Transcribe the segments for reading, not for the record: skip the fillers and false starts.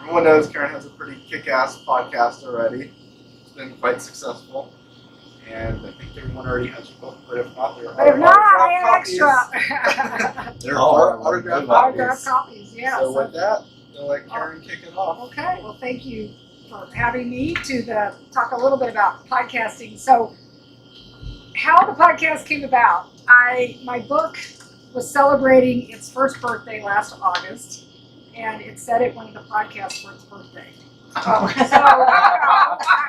everyone knows Karen has a pretty kick-ass podcast already. It's been quite successful. And I think everyone already has your book, but if not, there are extra. There are autographed copies, yeah. So with that, I'll let Karen kick it off. Okay, well, thank you for having me to talk a little bit about podcasting. So, how the podcast came about. My book was celebrating its first birthday last August, and it said it wanted a podcast for its birthday. So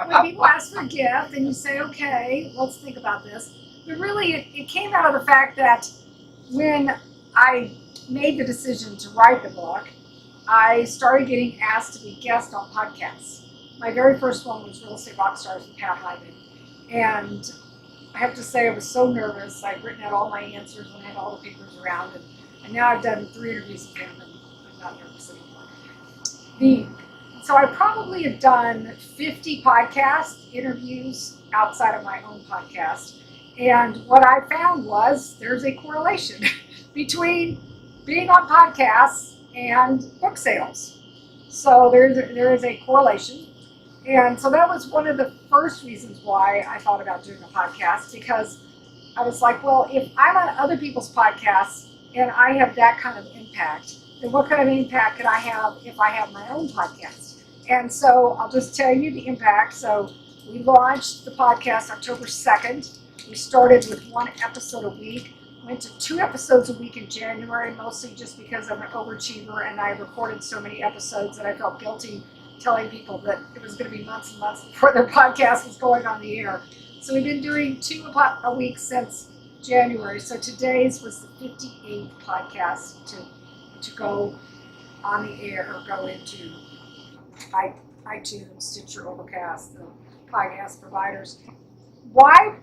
when people ask for a gift, and you say, okay, let's think about this. But really, it came out of the fact that when I made the decision to write the book, I started getting asked to be a guest on podcasts. My very first one was Real Estate Rockstars with Pat Hyman. And I have to say I was so nervous. I'd written out all my answers and I had all the papers around. And now I've done 3 interviews with him and I'm not nervous anymore. So I probably have done 50 podcast interviews outside of my own podcast. And what I found was there's a correlation between being on podcasts and book sales. So there is a correlation. And so that was one of the first reasons why I thought about doing a podcast, because I was like, well, if I'm on other people's podcasts and I have that kind of impact, then what kind of impact could I have if I have my own podcast? And so I'll just tell you the impact. So we launched the podcast October 2nd. We started with 1 episode a week. Went to 2 episodes a week in January, mostly just because I'm an overachiever and I recorded so many episodes that I felt guilty telling people that it was going to be months and months before their podcast was going on the air. So we've been doing 2 a week since January. So today's was the 58th podcast to go on the air or go into iTunes, Stitcher, Overcast, the podcast providers. What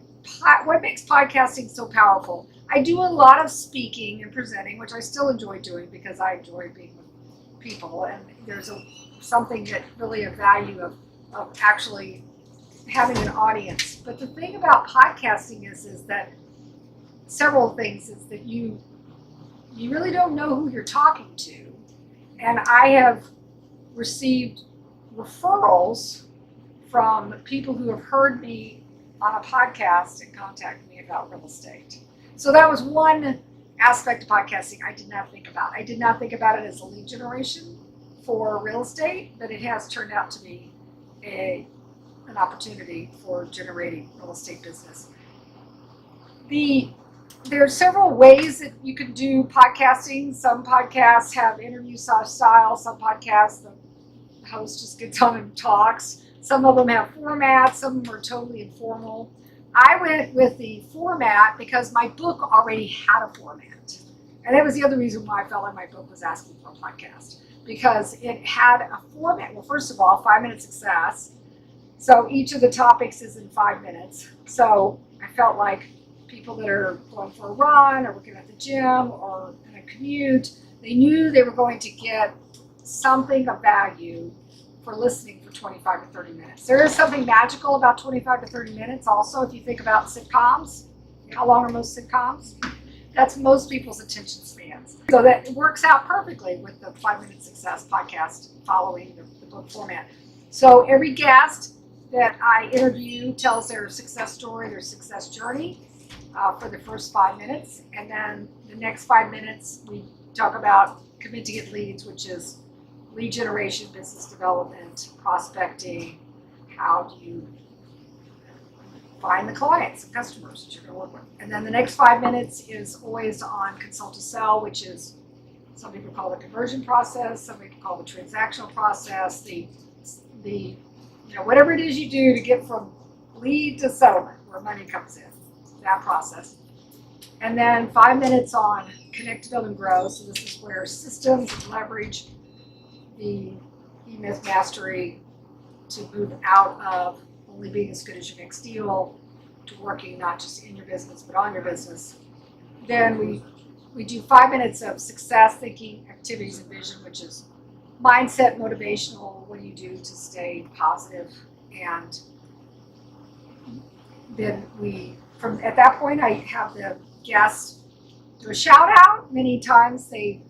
makes podcasting so powerful? I do a lot of speaking and presenting, which I still enjoy doing because I enjoy being with people, and there's something that really a value of actually having an audience. But the thing about podcasting is that several things is that you really don't know who you're talking to, and I have received referrals from people who have heard me on a podcast and contacted me about real estate. So that was one aspect of podcasting I did not think about. I did not think about it as a lead generation for real estate, but it has turned out to be an opportunity for generating real estate business. There are several ways that you can do podcasting. Some podcasts have interview style. Some podcasts, the host just gets on and talks. Some of them have formats. Some of them are totally informal. I went with the format because my book already had a format. And that was the other reason why I felt like my book was asking for a podcast, because it had a format. Well, first of all, 5-minute success. So each of the topics is in 5 minutes. So I felt like people that are going for a run or working at the gym or in a commute, they knew they were going to get something of value for listening for 25 to 30 minutes. There is something magical about 25 to 30 minutes also. If you think about sitcoms, how long are most sitcoms? That's most people's attention spans. So that works out perfectly with the 5-minute success podcast following the book format. So every guest that I interview tells their success story, their success journey for the first 5 minutes. And then the next 5 minutes, we talk about commit to get leads, which is lead generation, business development, prospecting. How do you find the clients and customers that you're going to work with? And then the next 5 minutes is always on consult to sell, which is, some people call the conversion process, some people call the transactional process, the whatever it is you do to get from lead to settlement, where money comes in, that process. And then 5 minutes on connect, to build, and grow. So this is where systems and leverage the E-Myth mastery to move out of only being as good as your next deal to working not just in your business but on your business. Then we do 5 minutes of success thinking, activities, and vision, which is mindset, motivational, what do you do to stay positive. And then at that point I have the guests do a shout out. Many times they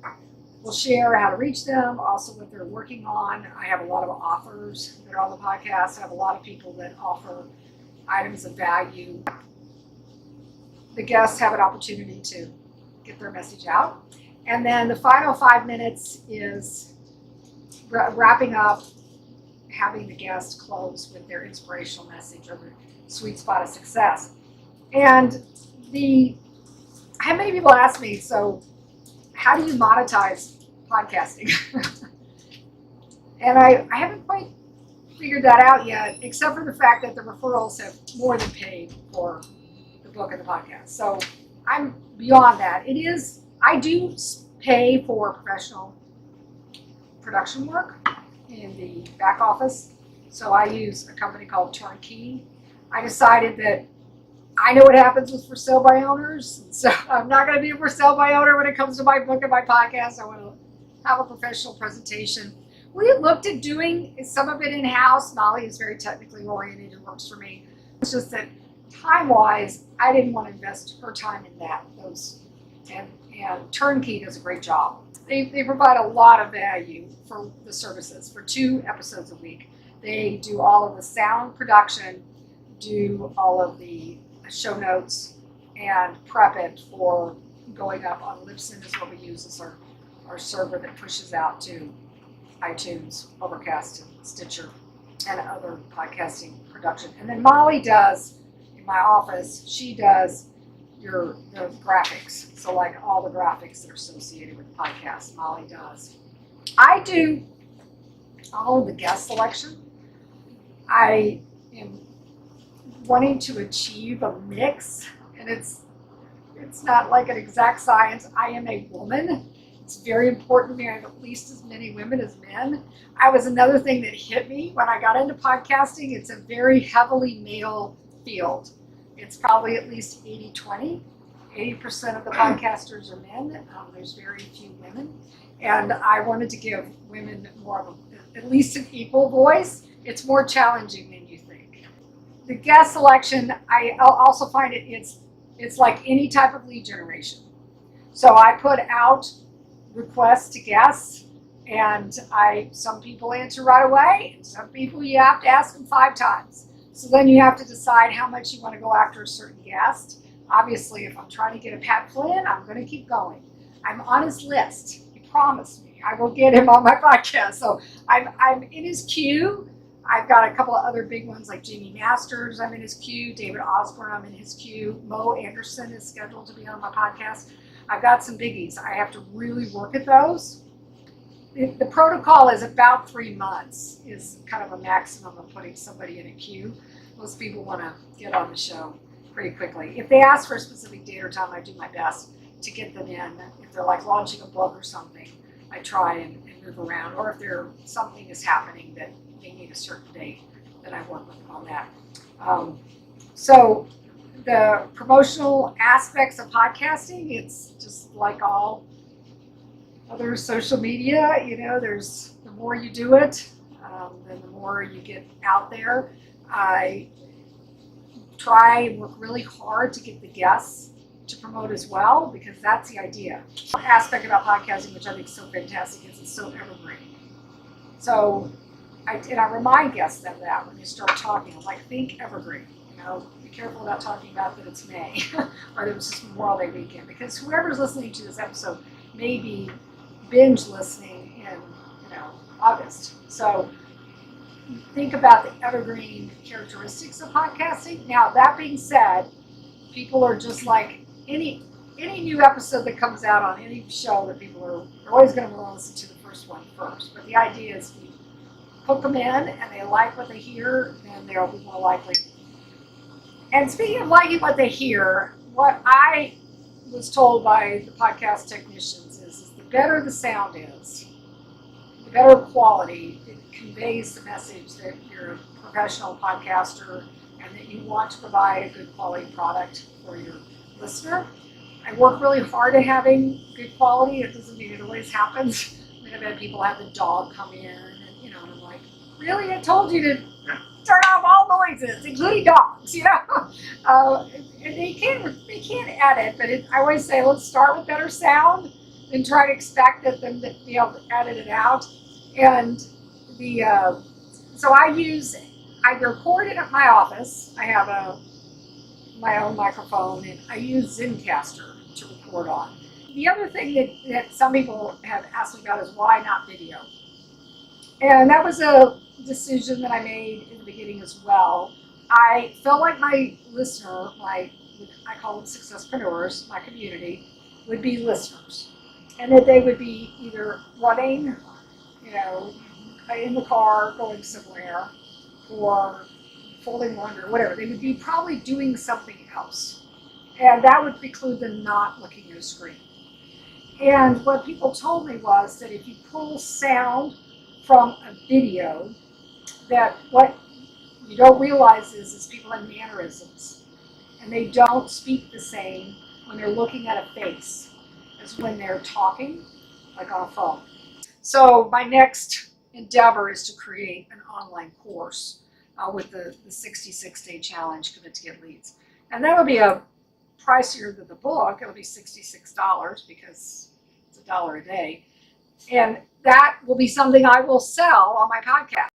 We'll share how to reach them, also what they're working on. I have a lot of authors that are on the podcast. I have a lot of people that offer items of value. The guests have an opportunity to get their message out. And then the final 5 minutes is wrapping up, having the guest close with their inspirational message or their sweet spot of success. And I have many people ask me, so how do you monetize podcasting? And I haven't quite figured that out yet, except for the fact that the referrals have more than paid for the book and the podcast. So I'm beyond that. I do pay for professional production work in the back office. So I use a company called Turnkey. I decided that I know what happens with for sale by owners. So I'm not going to be a for sale by owner when it comes to my book and my podcast. I want to have a professional presentation. We looked at doing some of it in-house. Molly is very technically oriented and works for me. It's just that time-wise, I didn't want to invest her time in and Turnkey does a great job. They provide a lot of value for the services for 2 episodes a week. They do all of the sound production, do all of the show notes, and prep it for going up on Libsyn is what we use as our server that pushes out to iTunes, Overcast, and Stitcher, and other podcasting production. And then Molly does, in my office, she does the graphics. So like all the graphics that are associated with the podcast, Molly does. I do all of the guest selection. I am wanting to achieve a mix, and it's not like an exact science. I am a woman. It's very important to me. I have at least as many women as men. Another thing that hit me when I got into podcasting, it's a very heavily male field. It's probably at least 80-20. 80% of the podcasters are men. There's very few women. And I wanted to give women more of at least an equal voice. It's more challenging than you think. The guest selection, I also find it's like any type of lead generation. So I put out requests to guests, and some people answer right away, and some people you have to ask them 5 times. So then you have to decide how much you want to go after a certain guest. Obviously, if I'm trying to get a Pat Flynn, I'm going to keep going. I'm on his list. He promised me I will get him on my podcast. So I'm in his queue. I've got a couple of other big ones like Jamie Masters, I'm in his queue. David Osborne, I'm in his queue. Mo Anderson is scheduled to be on my podcast. I've got some biggies. I have to really work at those. The protocol is about 3 months is kind of a maximum of putting somebody in a queue. Most people want to get on the show pretty quickly. If they ask for a specific date or time, I do my best to get them in. If they're like launching a book or something, I try and move around. Or if something is happening that they need a certain date, then I work with them on that. So the promotional aspects of podcasting, it's just like all other social media, the more you do it, then the more you get out there. I try and work really hard to get the guests to promote as well, because that's the idea. One aspect about podcasting, which I think is so fantastic, is it's so evergreen. So, I remind guests of that when they start talking. I'm like, think evergreen. Be careful about talking about that it's May or that it was just Memorial Day weekend, because whoever's listening to this episode may be binge listening in August. So think about the evergreen characteristics of podcasting. Now, that being said, people are just like any new episode that comes out on any show that people are always going to want to listen to the first one first. But the idea is we hook them in and they like what they hear, then they'll be more likely. And speaking of liking what they hear, what I was told by the podcast technicians is the better the sound is, the better quality, it conveys the message that you're a professional podcaster and that you want to provide a good quality product for your listener. I work really hard at having good quality. It doesn't mean it always happens. I've had people have the dog come in and I'm like, really? I told you to turn off all noises, including dogs, and they can edit, but I always say, let's start with better sound and try to expect that them to be able to edit it out. And so I record it at my office. I have my own microphone, and I use Zencaster to record on. The other thing that some people have asked me about is why not video? And that was a decision that I made in the beginning as well. I felt like my listener, I call them successpreneurs, my community, would be listeners. And that they would be either running, in the car going somewhere, or folding laundry, whatever. They would be probably doing something else. And that would preclude them not looking at a screen. And what people told me was that if you pull sound from a video, that what you don't realize is people have mannerisms. And they don't speak the same when they're looking at a face as when they're talking, like on a phone. So my next endeavor is to create an online course with the 66-day challenge, Commit to Get Leads. And that'll be a pricier than the book. It'll be $66 because it's $1 a day. And that will be something I will sell on my podcast.